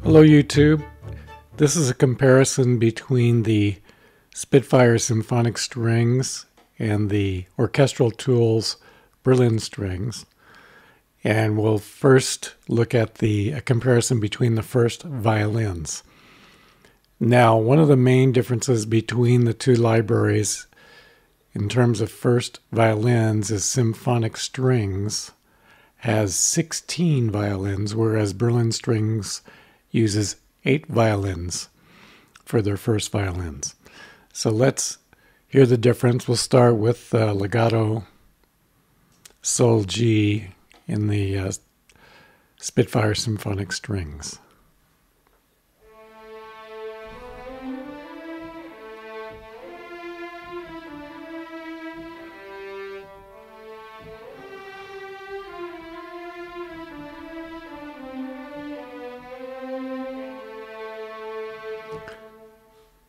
Hello YouTube. This is a comparison between the Spitfire Symphonic strings and the Orchestral Tools Berlin strings. And we'll first look at a comparison between the first violins. Now, one of the main differences between the two libraries in terms of first violins is Symphonic strings has 16 violins, whereas Berlin strings uses 8 violins for their first violins. So let's hear the difference. We'll start with legato sol G in the Spitfire Symphonic strings.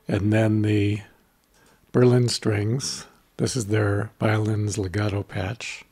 And then the Berlin strings, this is their violin's legato patch.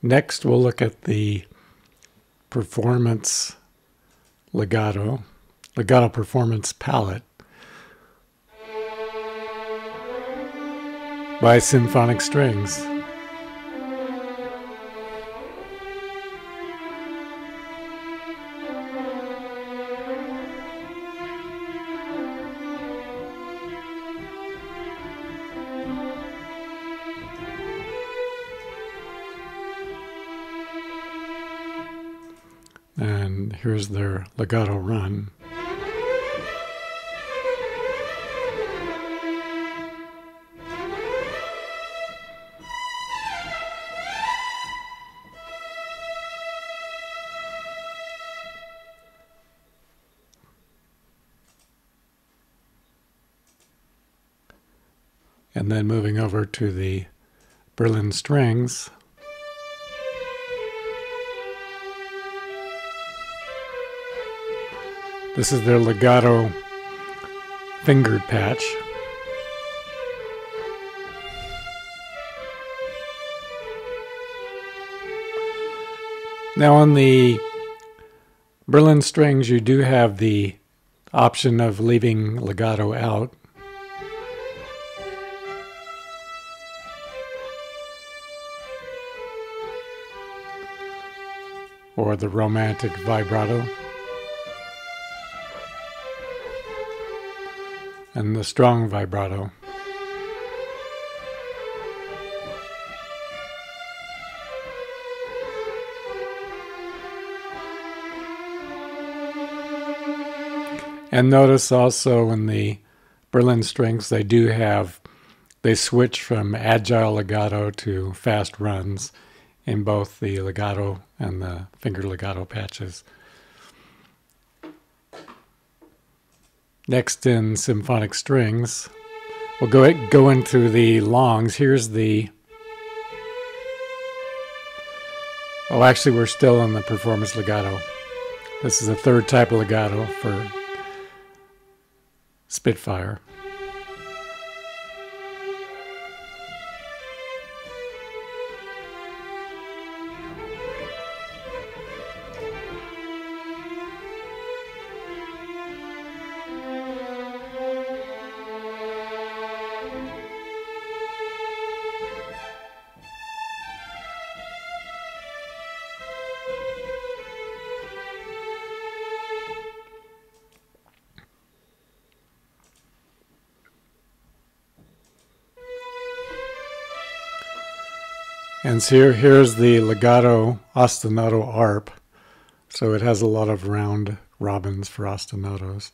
Next, we'll look at the performance legato performance palette by Symphonic strings. And here's their legato run. And then moving over to the Berlin strings. This is their legato fingered patch. Now on the Berlin strings, you do have the option of leaving legato out. Or the romantic vibrato. And the strong vibrato. And notice also in the Berlin strings they switch from agile legato to fast runs in both the legato and the finger legato patches. Next in Symphonic strings, we'll go into the longs. Here's the... Oh, actually we're still in the performance legato. This is the third type of legato for Spitfire. And so here's the legato ostinato arp. So it has a lot of round robins for ostinatos.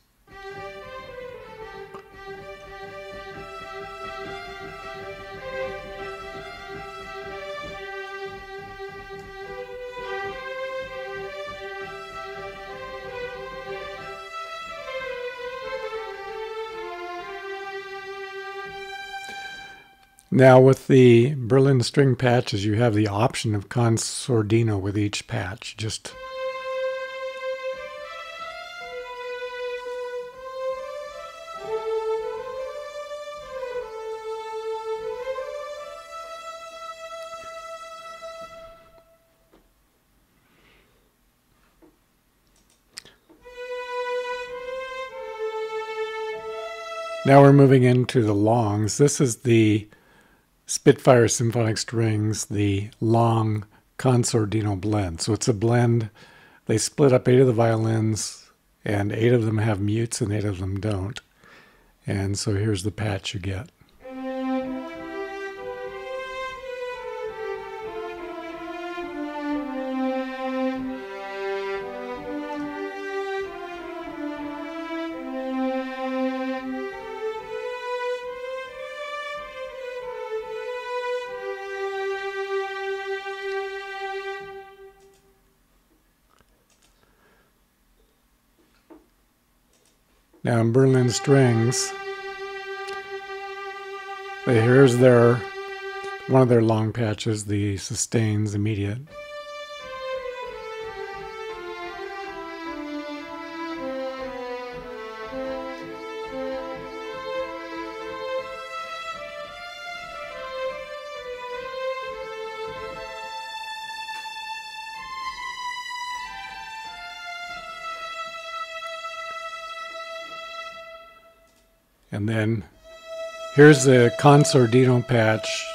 Now with the Berlin string patches, you have the option of Concertino with each patch. Just now we're moving into the longs. This is the Spitfire Symphonic Strings, the long Concertino blend. So it's a blend. They split up 8 of the violins, and 8 of them have mutes and 8 of them don't. And so here's the patch you get. Now in Berlin strings, here's one of their long patches, the sustains immediate. And then here's the Concertino patch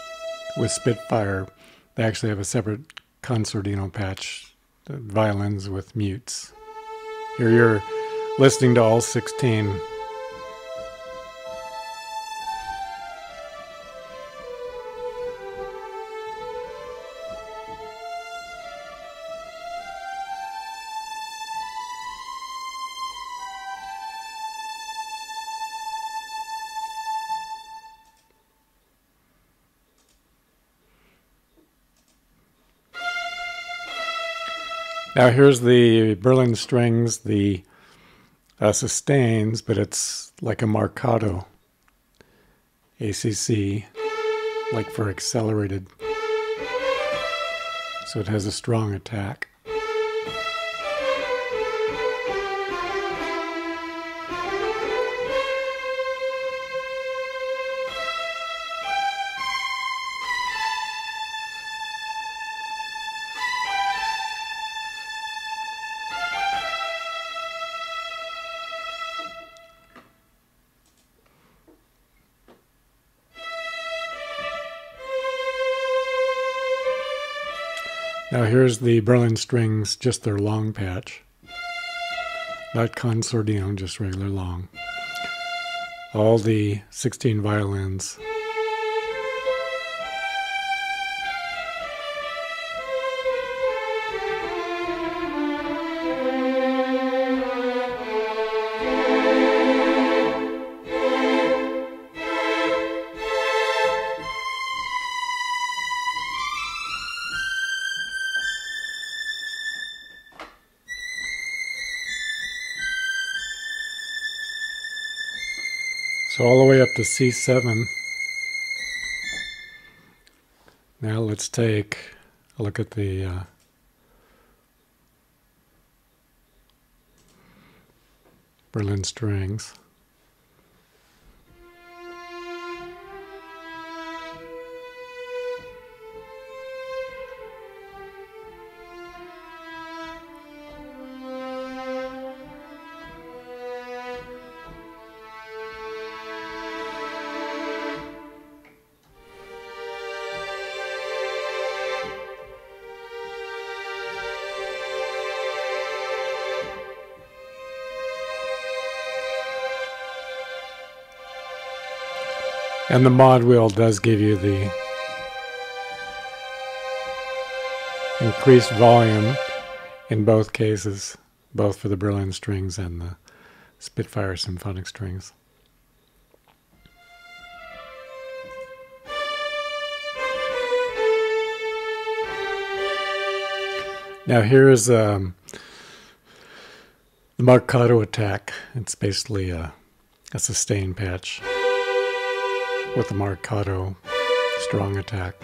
with Spitfire. They actually have a separate Concertino patch, the violins with mutes. Here you're listening to all 16. Now here's the Berlin strings, the sustains, but it's like a marcato ACC, like for accelerated. So it has a strong attack. Now here's the Berlin strings, just their long patch. Not Concertino, just regular long. All the 16 violins. So all the way up to C7. Now let's take a look at the Berlin strings. And the mod wheel does give you the increased volume in both cases, both for the Berlin strings and the Spitfire symphonic strings. Now here's the marcato attack. It's basically a sustain patch with the marcato strong attack.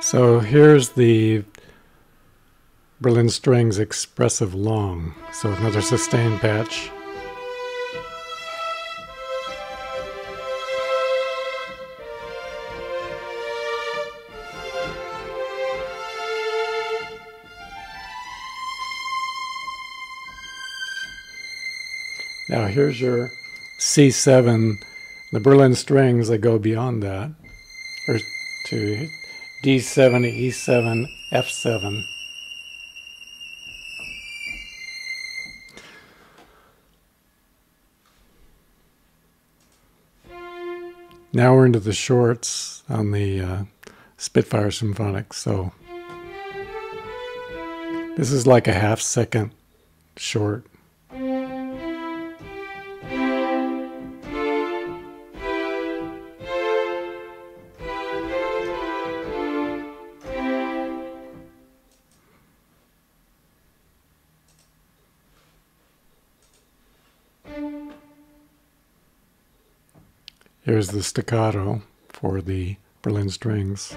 So here's the Berlin Strings Expressive Long. So another sustained patch. Now here's your C7, the Berlin strings that go beyond that, or to D7, E7, F7. Now we're into the shorts on the Spitfire Symphonic, so this is like a half-second short. Here's the staccato for the Berlin strings.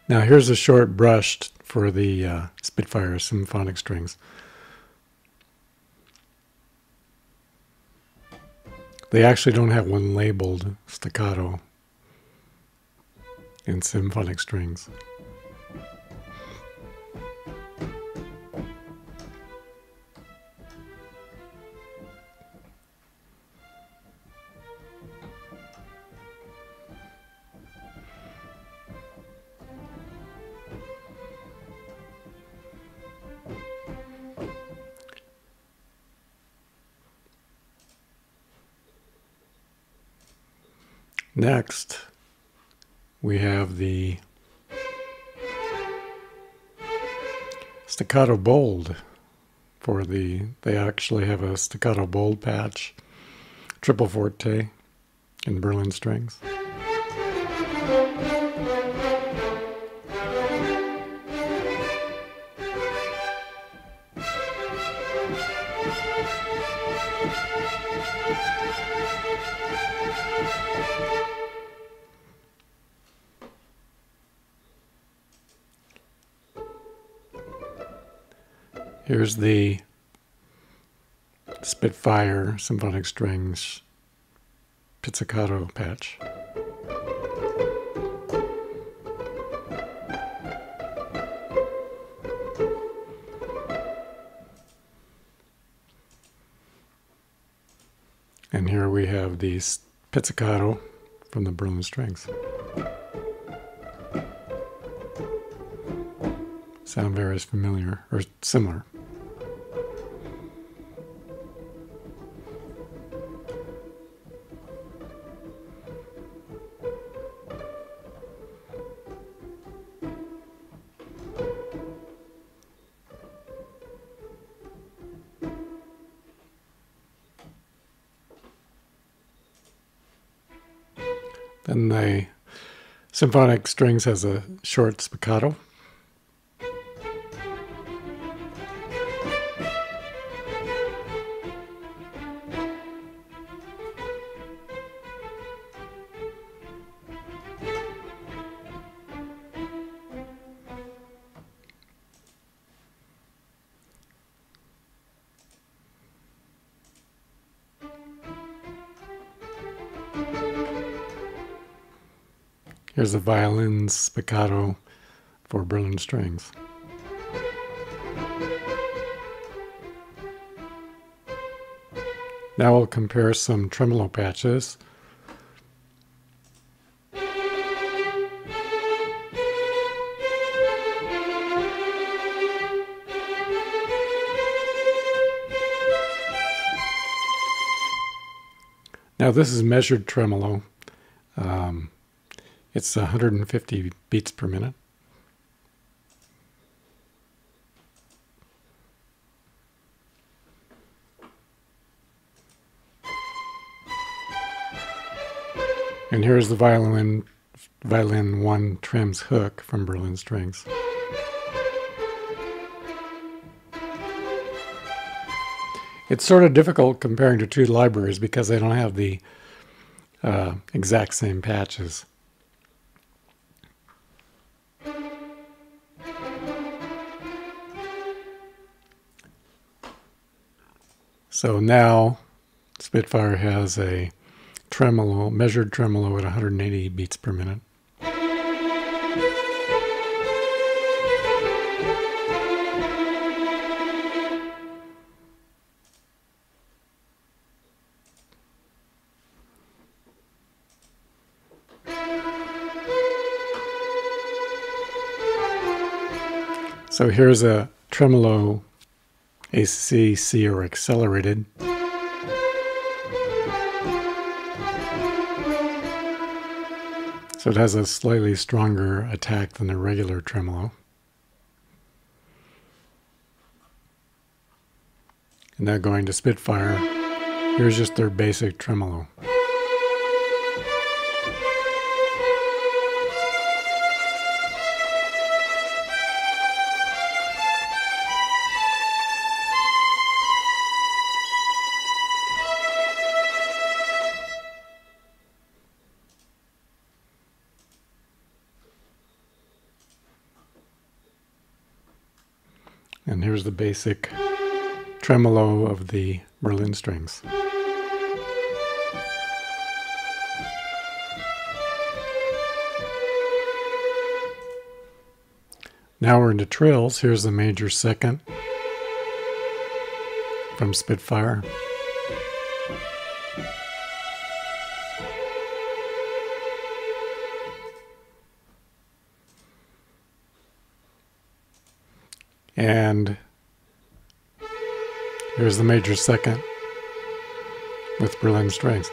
Now here's a short brushed for the Spitfire Symphonic strings. They actually don't have one labeled staccato in symphonic strings. Next, we have the staccato bold for they actually have a staccato bold patch, triple forte in Berlin strings. Here's the Spitfire Symphonic Strings pizzicato patch. And here we have the pizzicato from the Berlin strings. Sound very familiar, or similar. Then the symphonic strings has a short spiccato. Here's the violin spiccato for Berlin strings. Now we'll compare some tremolo patches. Now this is measured tremolo. It's 150 beats per minute. And here's the violin 1 Trems hook from Berlin strings. It's sort of difficult comparing to two libraries because they don't have the exact same patches. So now Spitfire has a tremolo, measured tremolo at 180 beats per minute. So here's a tremolo ACC or accelerated. So it has a slightly stronger attack than a regular tremolo. And now going to Spitfire, here's just their basic tremolo. And here's the basic tremolo of the Berlin strings. Now we're into Trills. Here's the major second from Spitfire. And here's the major second with Berlin strings.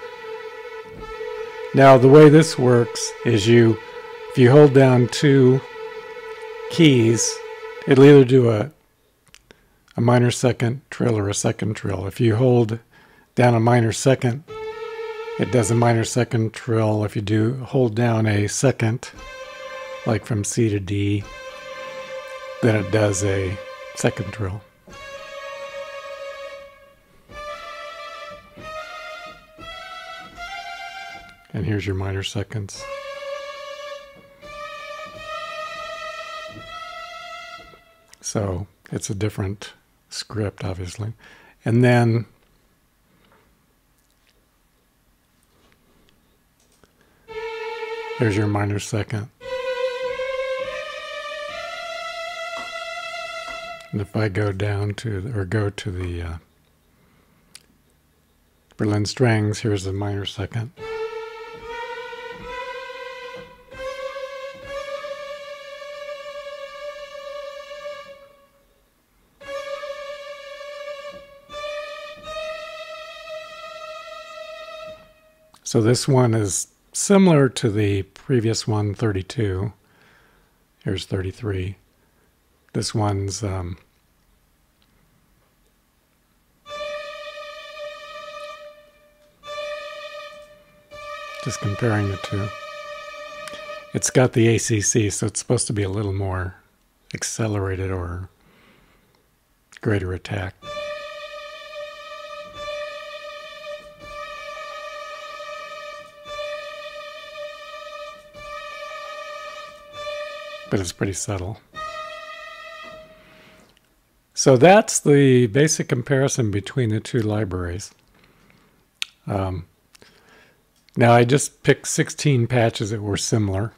Now the way this works is if you hold down two keys, it'll either do a minor second trill or a second trill. If you hold down a minor second, it does a minor second trill. If you hold down a second, like from C to D, then it does a second trill. And here's your minor seconds. So it's a different script, obviously. And then here's your minor second. And if I go down to the Berlin strings, here's the minor second. So this one is similar to the previous one, 32. Here's 33. This one's just comparing the two. It's got the ACC, so it's supposed to be a little more accelerated or greater attack. But it's pretty subtle. So that's the basic comparison between the two libraries. Now I just picked 16 patches that were similar,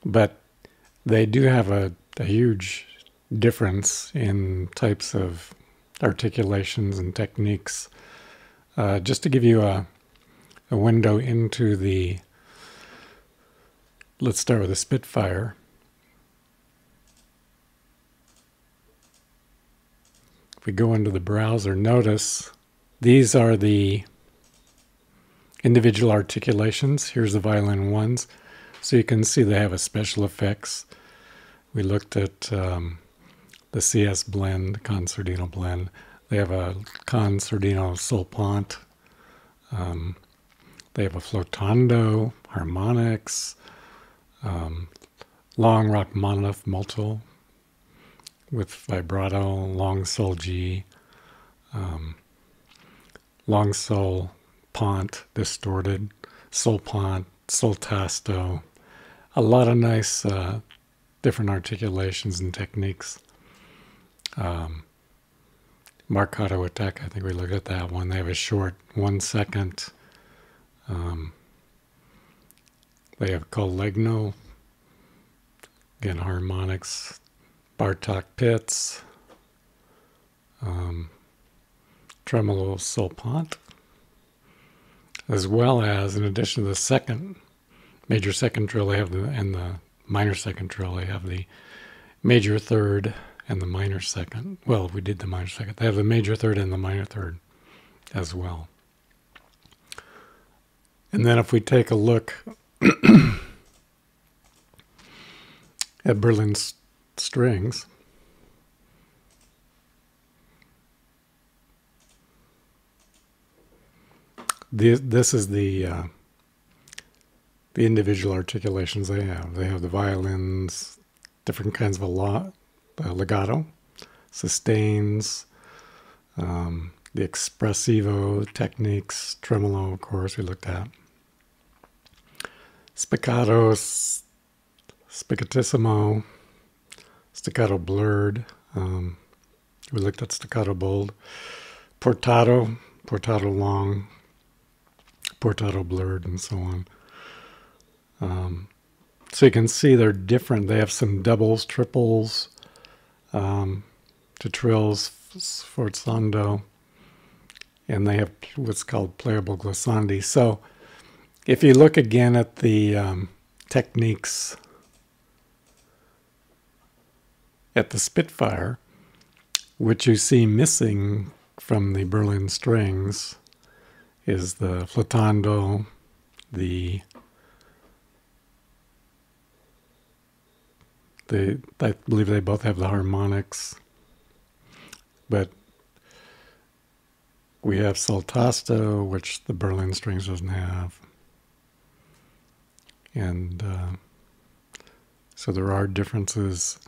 but they do have a huge difference in types of articulations and techniques. Just to give you a window into the, let's start with the Spitfire. If we go into the browser, notice these are the individual articulations. Here's the violin ones. So you can see they have a special effects. We looked at the CS blend, Concertino blend. They have a Concertino Solpont. They have a flotando, harmonics, long Rachmaninoff multo with vibrato, long sol G, long sol pont, distorted, sol pont, sol tasto. A lot of nice different articulations and techniques. Marcato attack, I think we looked at that one. They have a short 1 second. They have Collegno, again harmonics, Bartok pits, Tremolo Solpont, as well as, in addition to the second, major second trill, they have and the minor second trill, they have the major third and the minor second. Well, we did the minor second. They have the major third and the minor third as well. And then if we take a look at Berlin strings, this is the individual articulations they have. They have the violins, different kinds of legato, sustains, the espressivo techniques, tremolo, of course, we looked at. Spiccato, spiccatissimo, staccato blurred. We looked at staccato bold. Portato long, portato blurred, and so on. So you can see they're different. They have some doubles, triples, to trills, sforzando, and they have what's called playable glissandi. So if you look again at the techniques at the Spitfire, which you see missing from the Berlin strings is the flotando, I believe they both have the harmonics, but we have sol tasto, which the Berlin strings doesn't have. And so there are differences,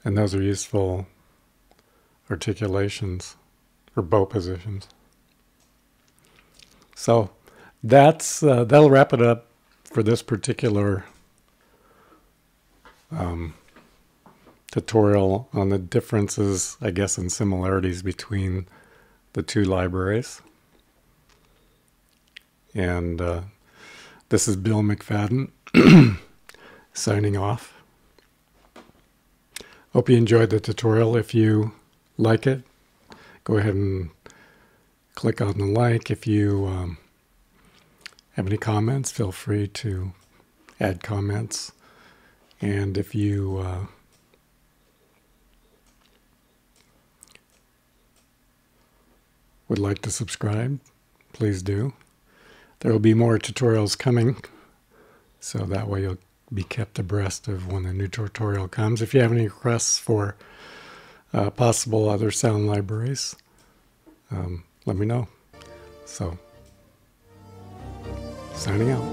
and those are useful articulations or bow positions. So that'll wrap it up for this particular tutorial on the differences, I guess, and similarities between the two libraries. And this is Bill McFadden signing off. Hope you enjoyed the tutorial. If you like it, go ahead and click on the like. If you have any comments, feel free to add comments. And if you would like to subscribe, please do. There will be more tutorials coming, so that way you'll be kept abreast of when the new tutorial comes. If you have any requests for possible other sound libraries, let me know. So, signing out.